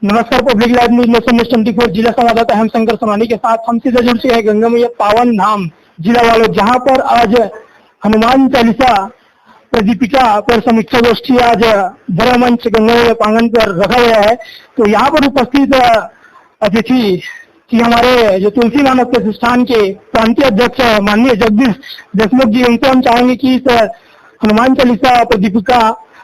नमस्कार। Public live news nation 24 जिला संवाददाता हम शंकर सोनानी के साथ हम सीधे जुड़ चुके हैं गंगामैया पावन धाम जिला वालों, जहां पर आज हनुमान चालीसा प्रदीपिका पर समीक्षा गोष्ठी आज बड़ा मंच गंगामैया प्रांगण पर रखा गया है। तो यहाँ पर उपस्थित अतिथि कि हमारे जो तुलसी मानव प्रतिष्ठान के प्रांतीय अध्यक्ष माननीय जगदीश देशमुख जी, उनसे हम चाहेंगे कि इस हनुमान चालीसा प्रदीपिका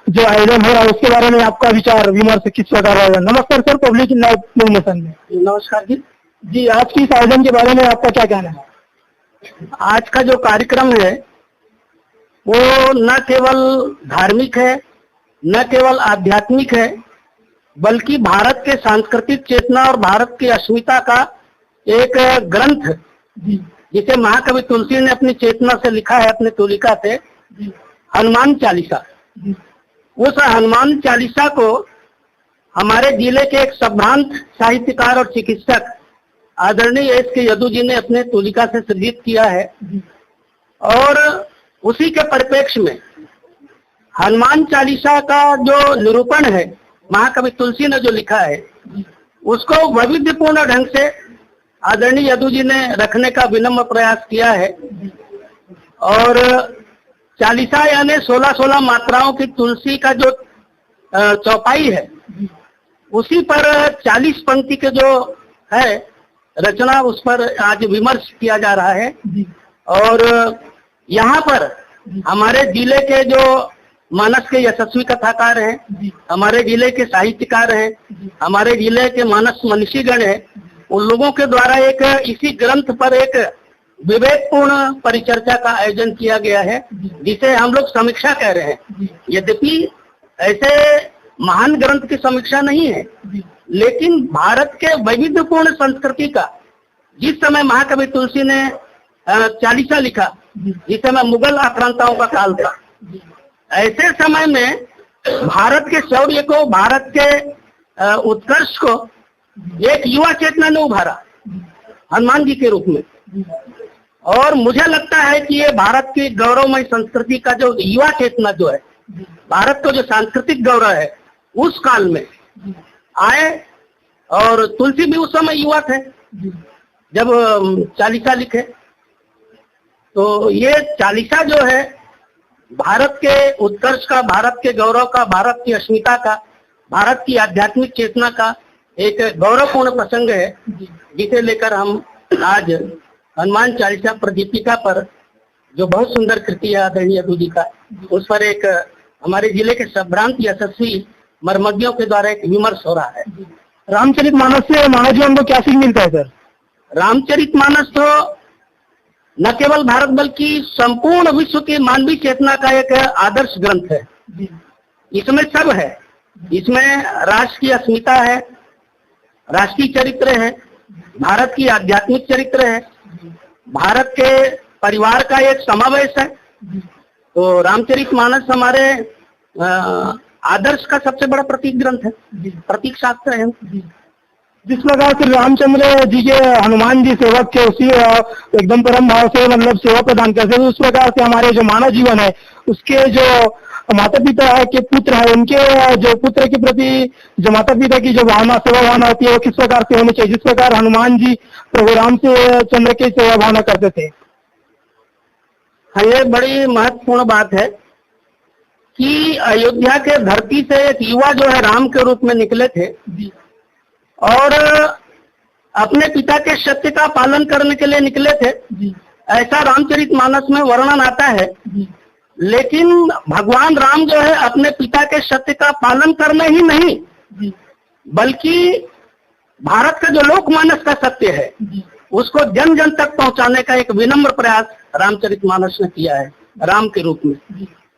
जो आयोजन हो रहा है उसके बारे में आपका विचार विमर्श किस प्रकार रहेगा। नमस्कार sir, public live news nation में। नमस्कार जी। आज की इस आयोजन के बारे में आपका क्या कहना है? आज का जो कार्यक्रम है वो न केवल धार्मिक है, न केवल आध्यात्मिक है, बल्कि भारत के सांस्कृतिक चेतना और भारत की अस्मिता का एक ग्रंथ जिसे महाकवि तुलसी ने अपनी चेतना से लिखा है, अपने तुलिका से, हनुमान चालीसा। उस हनुमान चालीसा को हमारे जिले के एक संभ्रांत साहित्यकार और चिकित्सक आदरणीय एस के यदु जी ने अपने तुलिका से सृजित किया है और उसी के परिप्रेक्ष्य में हनुमान चालीसा का जो निरूपण है महाकवि तुलसी ने जो लिखा है उसको वैविध्यपूर्ण ढंग से आदरणीय यदु जी ने रखने का विनम्र प्रयास किया है। और चालीसा यानी 16-16 मात्राओं की तुलसी का जो चौपाई है उसी पर 40 पंक्ति के जो है रचना, उस पर आज विमर्श किया जा रहा है। और यहाँ पर हमारे जिले के जो मानस के यशस्वी कथाकार हैं, हमारे जिले के साहित्यकार हैं, हमारे जिले के मानस मनीषीगण हैं, उन लोगों के द्वारा एक इसी ग्रंथ पर एक विवेकपूर्ण परिचर्चा का आयोजन किया गया है जिसे हम लोग समीक्षा कह रहे हैं। यद्यपि ऐसे महान ग्रंथ की समीक्षा नहीं है, लेकिन भारत के वैविध्यपूर्ण संस्कृति का जिस समय महाकवि तुलसी ने चालीसा लिखा, जिस समय मुगल आक्रांताओं का काल था, ऐसे समय में भारत के शौर्य को, भारत के उत्कर्ष को एक युवा चेतना ने उभारा हनुमान जी के रूप में। और मुझे लगता है कि ये भारत की गौरवमय संस्कृति का जो युवा चेतना जो है, भारत को जो सांस्कृतिक गौरव है उस काल में आए। और तुलसी भी उस समय युवा थे जब चालीसा लिखे। तो ये चालीसा जो है भारत के उत्कर्ष का, भारत के गौरव का, भारत की अस्मिता का, भारत की आध्यात्मिक चेतना का एक गौरवपूर्ण प्रसंग है जिसे लेकर हम आज हनुमान चालीसा प्रदीपिका पर जो बहुत सुंदर कृति है आदरणीय यदु जी का, उस पर एक हमारे जिले के संभ्रांत यशस्वी मर्मज्ञों के द्वारा एक विमर्श हो रहा है। रामचरितमानस से मानव जीवन को क्या सीख मिलता है सर? रामचरितमानस तो न केवल भारत बल्कि संपूर्ण विश्व की मानवीय चेतना का एक आदर्श ग्रंथ है। इसमें सब है, इसमें राष्ट्र की अस्मिता है, राष्ट्रीय चरित्र है, भारत की आध्यात्मिक चरित्र है, भारत के परिवार का एक समावेश है। तो रामचरितमानस हमारे आदर्श का सबसे बड़ा प्रतीक ग्रंथ है, प्रतीक शास्त्र है। जिस प्रकार से रामचंद्र जी के हनुमान जी सेवक के उसी एकदम परम भाव से मतलब सेवा प्रदान करते हैं, उस प्रकार से हमारे जो मानव जीवन है उसके जो माता पिता के पुत्र है, उनके जो पुत्र के प्रति जो माता पिता की जो भावना, सेवा भावना होती है वो किस प्रकार से होनी चाहिए, जिस प्रकार हनुमान जी प्रभु रामचंद्र की सेवा भावना करते थे। हाँ, ये बड़ी महत्वपूर्ण बात है कि अयोध्या के धरती से एक युवा जो है राम के रूप में निकले थे और अपने पिता के सत्य का पालन करने के लिए निकले थे, ऐसा रामचरितमानस में वर्णन आता है। लेकिन भगवान राम जो है अपने पिता के सत्य का पालन करने ही नहीं बल्कि भारत का जो लोकमानस का सत्य है उसको जन जन तक पहुंचाने का एक विनम्र प्रयास रामचरितमानस ने किया है राम के रूप में।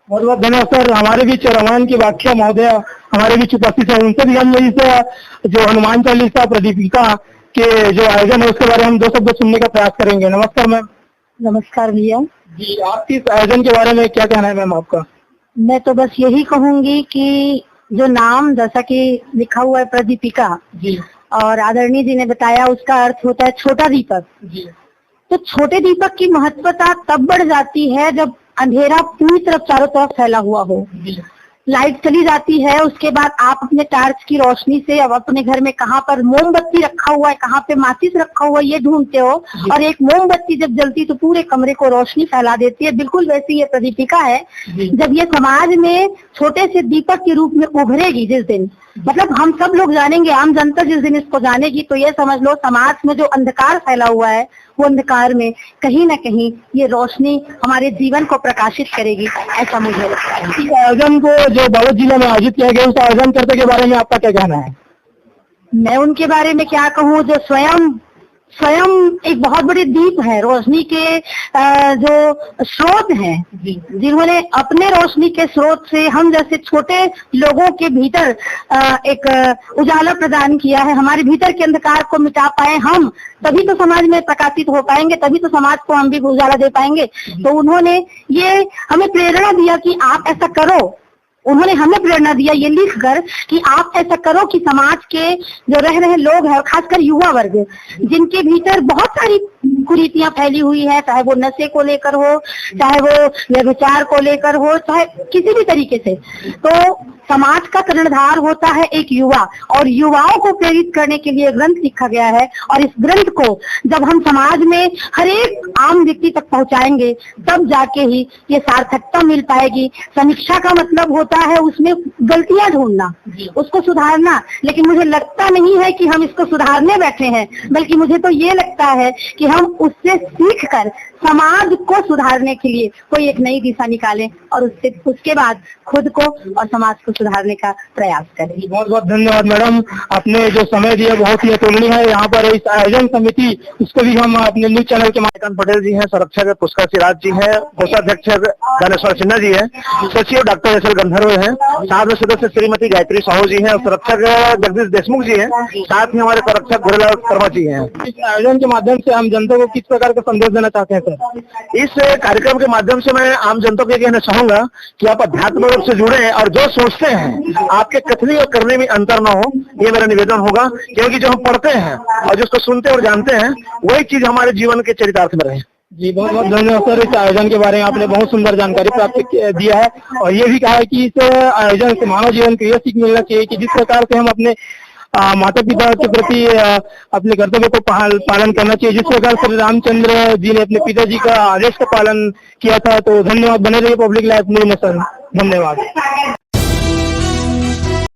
बहुत बहुत धन्यवाद सर। हमारे बीच रामायण की व्याख्या महोदय हमारे बीच उपस्थित है, उनसे भी हम इस जो हनुमान चालीसा प्रदीपिका के जो आयोजन है उसके बारे में हम 2 शब्द सुनने का प्रयास करेंगे। नमस्कार मैम। नमस्कार भैया जी, आपकी इस आयोजन के बारे में क्या कहना है मैम आपका? मैं तो बस यही कहूंगी कि जो नाम जैसा कि लिखा हुआ है प्रदीपिका जी, और आदरणीय जी ने बताया उसका अर्थ होता है छोटा दीपक जी। तो छोटे दीपक की महत्वता तब बढ़ जाती है जब अंधेरा पूरी तरफ चारों तरफ फैला हुआ हो। लाइट चली जाती है, उसके बाद आप अपने टार्च की रोशनी से अब अपने घर में कहाँ पर मोमबत्ती रखा हुआ है, कहाँ पे माचिस रखा हुआ है, ये ढूंढते हो। और एक मोमबत्ती जब जलती तो पूरे कमरे को रोशनी फैला देती है। बिल्कुल वैसी ये प्रदीपिका है। जब ये समाज में छोटे से दीपक के रूप में उभरेगी जिस दिन, मतलब हम सब लोग जानेंगे, आम जनता जिस दिन इसको जानेगी, तो ये समझ लो समाज में जो अंधकार फैला हुआ है वो अंधकार में कहीं न कहीं ये रोशनी हमारे जीवन को प्रकाशित करेगी, ऐसा मुझे लगता है। इस आयोजन को जो बालोद जिले में आयोजित किया गया, उस आयोजन करते के बारे में आपका क्या कहना है? मैं उनके बारे में क्या कहूँ, जो स्वयं एक बहुत बड़े दीप है, रोशनी के जो स्रोत हैं, जिन्होंने अपने रोशनी के स्रोत से हम जैसे छोटे लोगों के भीतर एक उजाला प्रदान किया है। हमारे भीतर के अंधकार को मिटा पाए हम, तभी तो समाज में प्रकाशित हो पाएंगे, तभी तो समाज को हम भी उजाला दे पाएंगे। तो उन्होंने ये हमें प्रेरणा दिया कि आप ऐसा करो। उन्होंने हमें प्रेरणा दिया ये लिखकर कि आप ऐसा करो कि समाज के जो रह रहे लोग हैं, खासकर युवा वर्ग, जिनके भीतर बहुत सारी कुरीतियां फैली हुई है, चाहे वो नशे को लेकर हो, चाहे वो व्यभिचार को लेकर हो, चाहे किसी भी तरीके से, तो समाज का कर्णधार होता है एक युवा, और युवाओं को प्रेरित करने के लिए ग्रंथ लिखा गया है। और इस ग्रंथ को जब हम समाज में हर एक आम व्यक्ति तक पहुंचाएंगे, तब जाके ही ये सार्थकता मिल पाएगी। समीक्षा का मतलब होता है उसमें गलतियां ढूंढना, उसको सुधारना, लेकिन मुझे लगता नहीं है कि हम इसको सुधारने बैठे हैं, बल्कि मुझे तो ये लगता है कि हम उससे सीखकर समाज को सुधारने के लिए कोई एक नई दिशा निकालें और उसके बाद खुद को और समाज को सुधारने का प्रयास करें। बहुत बहुत धन्यवाद मैडम, आपने जो समय दिया बहुत ही अतुलनीय है। यहाँ पर इस आयोजन समिति, उसको भी हम अपने न्यूज चैनल के माध्यम पटेल जी हैं, संरक्षक पुष्कर सिराज जी हैं, कोषाध्यक्ष ज्ञानेश्वर सिन्हा जी हैं, सचिव डॉक्टर एस एल गंधर्व हैं, साथ में सदस्य श्रीमती गायत्री साहू जी हैं, संरक्षक जगदीश देशमुख जी हैं, साथ में हमारे संरक्षक गुरुलाल शर्मा जी हैं। इस आयोजन के माध्यम से आम जनता को किस प्रकार का संदेश देना चाहते हैं सर? इस कार्यक्रम के माध्यम से मैं आम जनता को ये कहना चाहूंगा कि आप अध्यात्म रूप से जुड़े और जो सोचते हैं आपके कथनी और करने में अंतर न हो, ये मेरा निवेदन होगा। क्योंकि जो हम पढ़ते हैं और जिसको सुनते और जानते हैं, वही चीज हमारे जीवन के चरितार्थ में रहे। जी बहुत बहुत धन्यवाद सर, इस आयोजन के बारे में आपने बहुत सुंदर जानकारी प्राप्त दिया है। और ये भी कहा है कि इस आयोजन से मानव जीवन को यह सीख मिलना चाहिए कि जिस प्रकार से हम अपने माता पिता के प्रति अपने कर्तव्य को पालन करना चाहिए, जिस प्रकार श्री रामचंद्र जी ने अपने पिताजी का आदेश का पालन किया था। तो धन्यवाद, बने रहिए पब्लिक लाइफ न्यूज में सर, धन्यवाद।